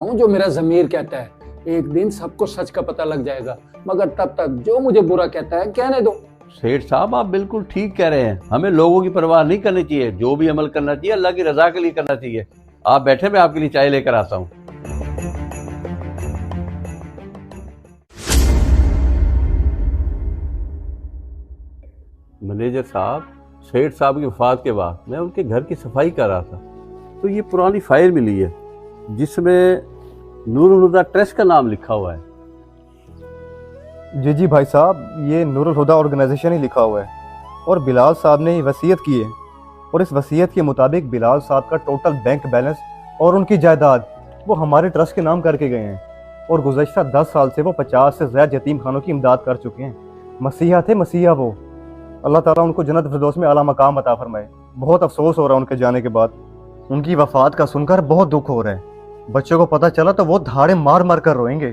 हूँ जो मेरा ज़मीर कहता है। एक दिन सबको सच का पता लग जाएगा, मगर तब तक जो मुझे बुरा कहता है कहने दो। सेठ साहब, आप बिल्कुल ठीक कह रहे हैं। हमें लोगों की परवाह नहीं करनी चाहिए। जो भी अमल करना चाहिए अल्लाह की रजा के लिए करना चाहिए। आप बैठे, मैं आपके लिए चाय लेकर आता हूँ। मैनेजर साहब, सेठ साहब की वफात के बाद मैं उनके घर की सफाई कर रहा था, तो ये पुरानी फाइल मिली है जिसमें नूरुल हुदा ट्रस्ट का नाम लिखा हुआ है। जी भाई साहब, ये नूरुल हुदा ऑर्गेनाइजेशन ही लिखा हुआ है और बिलाल साहब ने वसीयत की है, और इस वसीयत के मुताबिक बिलाल साहब का टोटल बैंक बैलेंस और उनकी जायदाद वो हमारे ट्रस्ट के नाम करके गए हैं, और गुज़श्ता 10 साल से वो 50 से ज़्यादा यतीम खानों की इमदाद कर चुके हैं। मसीहा थे, मसीहा वो। अल्लाह ताला उनको जन्नत फिरदौस में आला मकाम अता फरमाए। बहुत अफसोस हो रहा है उनके जाने के बाद। उनकी वफात का सुनकर बहुत दुख हो रहा है। बच्चों को पता चला तो वो धाड़े मार मार कर रोएंगे।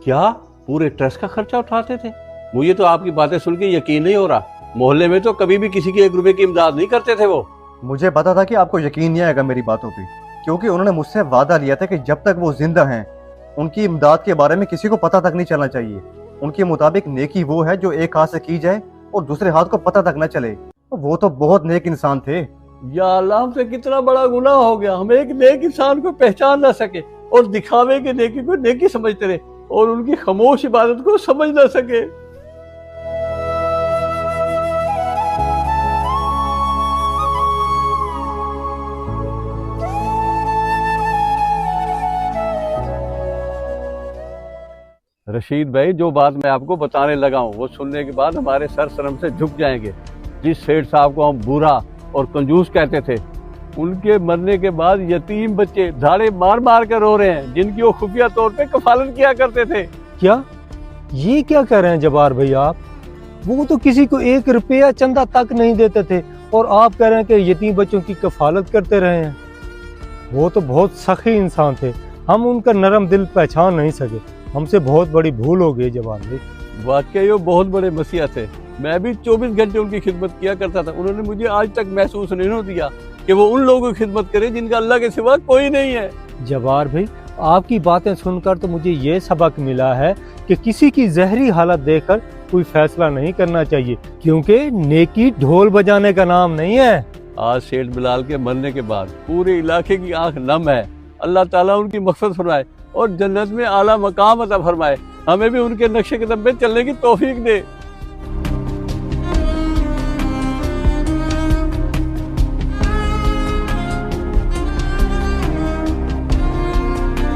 क्या पूरे ट्रस्ट का खर्चा उठाते थे? मुझे तो आपकी बातें सुन के यकीन नहीं हो रहा। मोहल्ले में तो कभी भी किसी के 1 रुपए की इमदाद नहीं करते थे वो। मुझे पता था कि आपको यकीन नहीं आएगा मेरी बातों पे, क्योंकि उन्होंने मुझसे वादा लिया था कि जब तक वो जिंदा हैं उनकी इमदाद के बारे में किसी को पता तक नहीं चलना चाहिए। उनके मुताबिक नेकी वो है जो एक हाथ से की जाए और दूसरे हाथ को पता तक न चले। वो तो बहुत नेक इंसान थे। या अल्लाह, हमसे कितना बड़ा गुनाह हो गया। हम एक नेक इंसान को पहचान ना सके और दिखावे के नेकी को नेकी समझते रहे और उनकी खामोश इबादत को समझ ना सके। रशीद भाई, जो बात मैं आपको बताने लगा हूँ वो सुनने के बाद हमारे सर शर्म से झुक जाएंगे। जिस सेठ साहब को हम बुरा और कंजूस कहते थे, उनके मरने के बाद यतीम बच्चे धाड़े मार मार कर रो रहे हैं, जिनकी वो खुफिया तौर पे कफालत किया करते थे। क्या ये क्या कह रहे हैं जब्बार भाई आप? वो तो किसी को 1 रुपया चंदा तक नहीं देते थे और आप कह रहे हैं कि यतीम बच्चों की कफालत करते रहे हैं। वो तो बहुत सखी इंसान थे, हम उनका नरम दिल पहचान नहीं सके। हमसे बहुत बड़ी भूल हो गई जब्बार भाई। वाकई वो बहुत बड़े मसीहा थे। मैं भी 24 घंटे उनकी खिदमत किया करता था। उन्होंने मुझे आज तक महसूस नहीं दिया कि वो उन लोगों की खिदमत करे जिनका अल्लाह के सिवा कोई नहीं है। जब्बार भाई, आपकी बातें सुनकर तो मुझे ये सबक मिला है कि किसी की जहरी हालत देखकर कोई फैसला नहीं करना चाहिए, क्योंकि नेकी ढोल बजाने का नाम नहीं है। आज सेठ बिलाल के मरने के बाद पूरे इलाके की आंख नम है। अल्लाह ताला उनकी मग़फ़िरत फरमाए और जन्नत में आला मकाम अता फरमाए। हमें भी उनके नक्शे कदम पे चलने की तौफीक दे।